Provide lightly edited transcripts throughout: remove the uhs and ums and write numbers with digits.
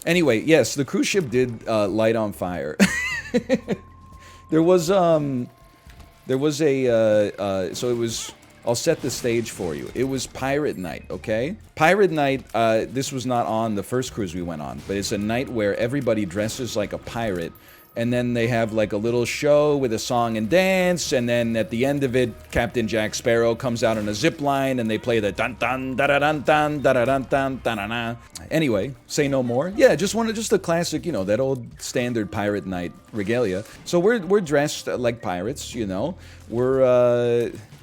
Anyway, yes, the cruise ship did light on fire. There was so it was. I'll set the stage for you. It was Pirate Night, okay? Pirate Night, this was not on the first cruise we went on, but it's a night where everybody dresses like a pirate, and then they have like a little show with a song and dance, and then at the end of it, Captain Jack Sparrow comes out on a zip line, and they play the dun dun da da dun dun da da dun dun da da da. Anyway, say no more. Yeah, just a classic, that old standard Pirate Night regalia. So we're dressed like pirates,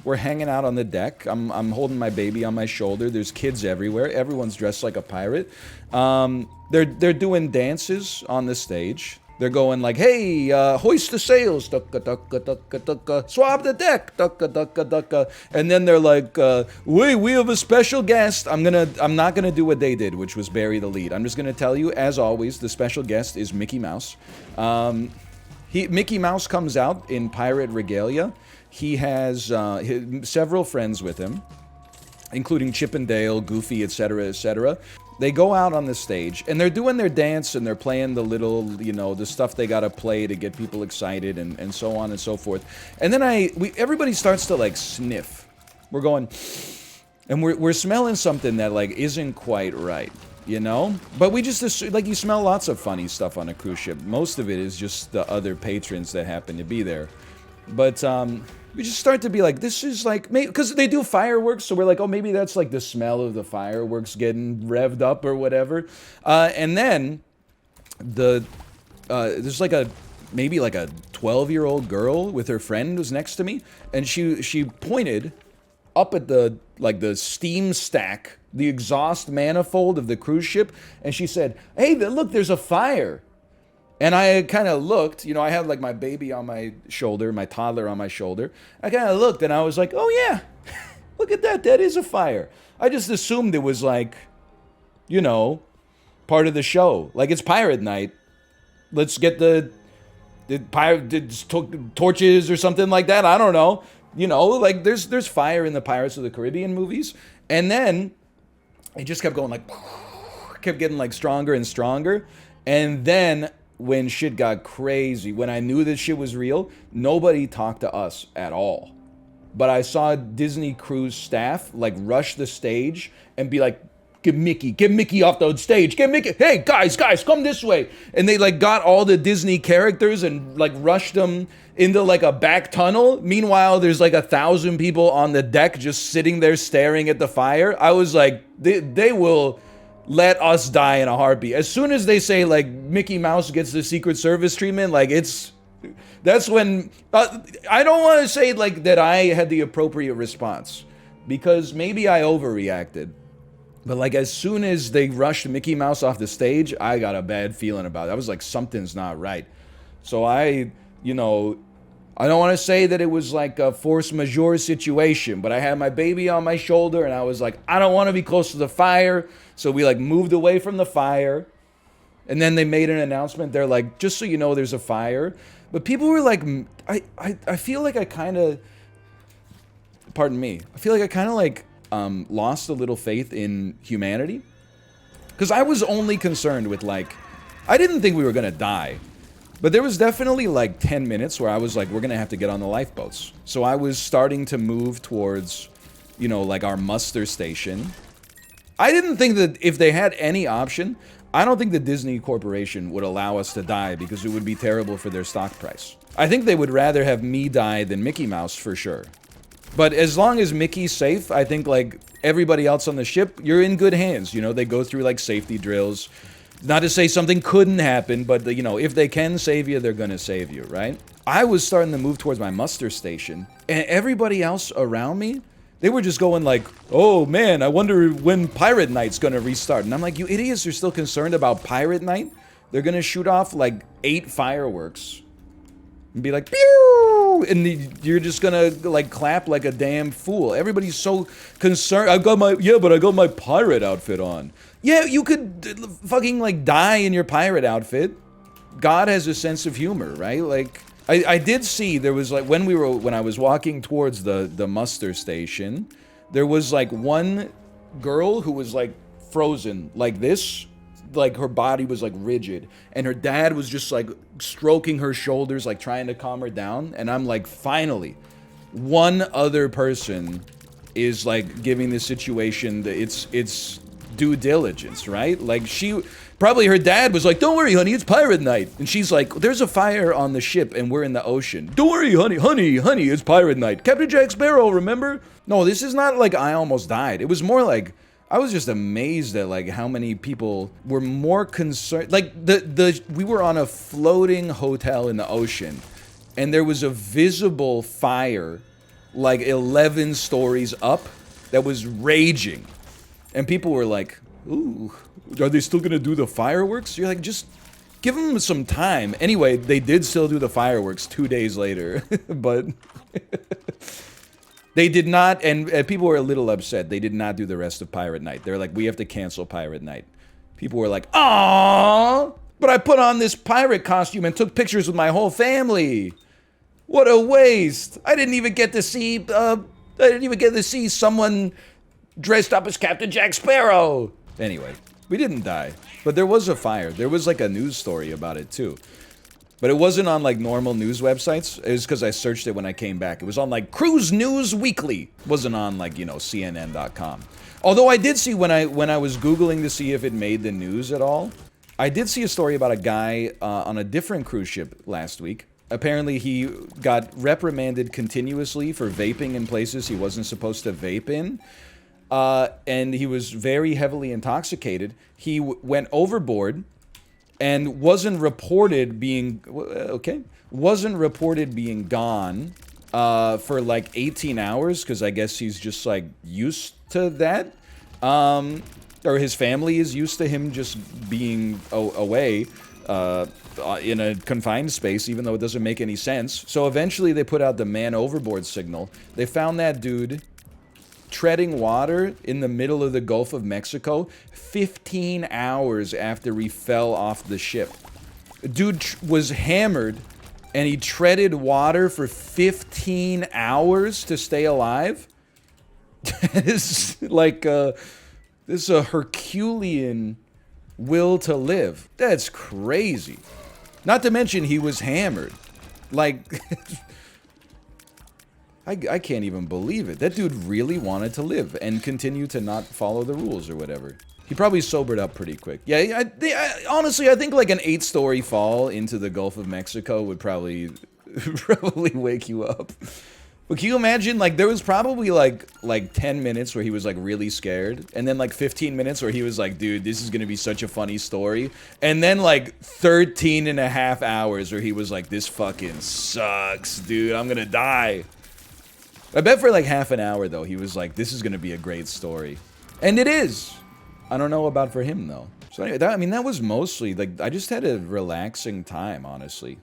We're hanging out on the deck. I'm holding my baby on my shoulder. There's kids everywhere. Everyone's dressed like a pirate. They're doing dances on the stage. They're going like, hey, hoist the sails, ducka, ducka, ducka, ducka, swab the deck, ducka, ducka, ducka. And then they're like, we have a special guest. I'm not gonna do what they did, which was bury the lead. I'm just gonna tell you, as always, the special guest is Mickey Mouse. Mickey Mouse comes out in pirate regalia. He has several friends with him, including Chip and Dale, Goofy, etc., etc. They go out on the stage, and they're doing their dance, and they're playing the little, the stuff they gotta play to get people excited, and so on and so forth. And then everybody starts to, like, sniff. We're going, and we're smelling something that, like, isn't quite right, But we just assume, like, you smell lots of funny stuff on a cruise ship. Most of it is just the other patrons that happen to be there. But, we just start to be like, this is like, because they do fireworks, so we're like, oh, maybe that's like the smell of the fireworks getting revved up or whatever. And then there's like maybe like a 12-year-old girl with her friend was next to me, and she pointed up at the steam stack, the exhaust manifold of the cruise ship, and she said, hey, look, there's a fire. And I kind of looked, I had like my baby on my shoulder, my toddler on my shoulder. I kind of looked and I was like, oh yeah, look at that, that is a fire. I just assumed it was like, part of the show. Like, it's Pirate Night. Let's get the torches or something like that. I don't know. Like there's fire in the Pirates of the Caribbean movies. And then it just kept going, like, kept getting like stronger and stronger. And then when shit got crazy, when I knew this shit was real, nobody talked to us at all. But I saw Disney cruise staff like rush the stage and be like, get Mickey off the stage, get Mickey, hey guys, come this way. And they like got all the Disney characters and like rushed them into like a back tunnel. Meanwhile, there's like 1,000 people on the deck just sitting there staring at the fire. I was like, they will let us die in a heartbeat. As soon as they say like Mickey Mouse gets the Secret Service treatment, like that's when I don't want to say like that I had the appropriate response, because maybe I overreacted. But like as soon as they rushed Mickey Mouse off the stage, I got a bad feeling about it. I was like, something's not right. So I don't want to say that it was like a force majeure situation, but I had my baby on my shoulder and I was like, I don't want to be close to the fire. So we like moved away from the fire. And then they made an announcement. They're like, just so you know, there's a fire. But people were like, I feel like I kind of, pardon me, I feel like I kind of like lost a little faith in humanity. Because I was only concerned with like, I didn't think we were going to die. But there was definitely like 10 minutes where I was like, we're going to have to get on the lifeboats. So I was starting to move towards, like our muster station. I didn't think that if they had any option, I don't think the Disney Corporation would allow us to die because it would be terrible for their stock price. I think they would rather have me die than Mickey Mouse for sure. But as long as Mickey's safe, I think like everybody else on the ship, you're in good hands. They go through like safety drills. Not to say something couldn't happen, but if they can save you, they're gonna save you, right? I was starting to move towards my muster station, and everybody else around me, they were just going like, oh man, I wonder when Pirate Night's gonna restart. And I'm like, you idiots are still concerned about Pirate Night? They're gonna shoot off like 8 fireworks and be like, pew! And you're just gonna like clap like a damn fool. Everybody's so concerned. I got my pirate outfit on. Yeah, you could fucking like die in your pirate outfit. God has a sense of humor, right? Like, I did see there was like when I was walking towards the muster station, there was like one girl who was like frozen like this, like her body was like rigid, and her dad was just like stroking her shoulders, like trying to calm her down. And I'm like, finally, one other person is like giving this situation its due diligence, right? Like probably her dad was like, don't worry, honey, it's pirate night. And she's like, there's a fire on the ship and we're in the ocean. Don't worry, honey, it's pirate night. Captain Jack Sparrow, remember? No, this is not like I almost died. It was more like I was just amazed at like how many people were more concerned. Like we were on a floating hotel in the ocean, and there was a visible fire like 11 stories up that was raging. And people were like, ooh, are they still gonna do the fireworks? You're like, just give them some time. Anyway, they did still do the fireworks 2 days later, but they did not, and people were a little upset. They did not do the rest of Pirate Night. They're like, we have to cancel Pirate Night. People were like, aww, but I put on this pirate costume and took pictures with my whole family. What a waste. I didn't even get to see someone dressed up as Captain Jack Sparrow. Anyway, we didn't die, but there was a fire. There was like a news story about it too. But it wasn't on like normal news websites. It was because I searched it when I came back. It was on like Cruise News Weekly. It wasn't on like, you know, CNN.com. Although I did see when I was Googling to see if it made the news at all, I did see a story about a guy on a different cruise ship last week. Apparently he got reprimanded continuously for vaping in places he wasn't supposed to vape in. And he was very heavily intoxicated. He went overboard and wasn't reported being gone for like 18 hours, because I guess he's just like used to that, or his family is used to him just being away in a confined space, even though it doesn't make any sense. So eventually they put out the man overboard signal. They found that dude treading water in the middle of the Gulf of Mexico 15 hours after he fell off the ship. Dude was hammered and he treaded water for 15 hours to stay alive. This is a Herculean will to live. That's crazy. Not to mention he was hammered. Like I can't even believe it. That dude really wanted to live and continue to not follow the rules or whatever. He probably sobered up pretty quick. Yeah, honestly, I think like an 8-story fall into the Gulf of Mexico would probably wake you up. But can you imagine, like, there was probably like 10 minutes where he was like really scared, and then like 15 minutes where he was like, dude, this is gonna be such a funny story, and then like 13 and a half hours where he was like, this fucking sucks, dude, I'm gonna die. I bet for like half an hour though, he was like, this is gonna be a great story. And it is. I don't know about for him though. So anyway, that was mostly, like, I just had a relaxing time, honestly.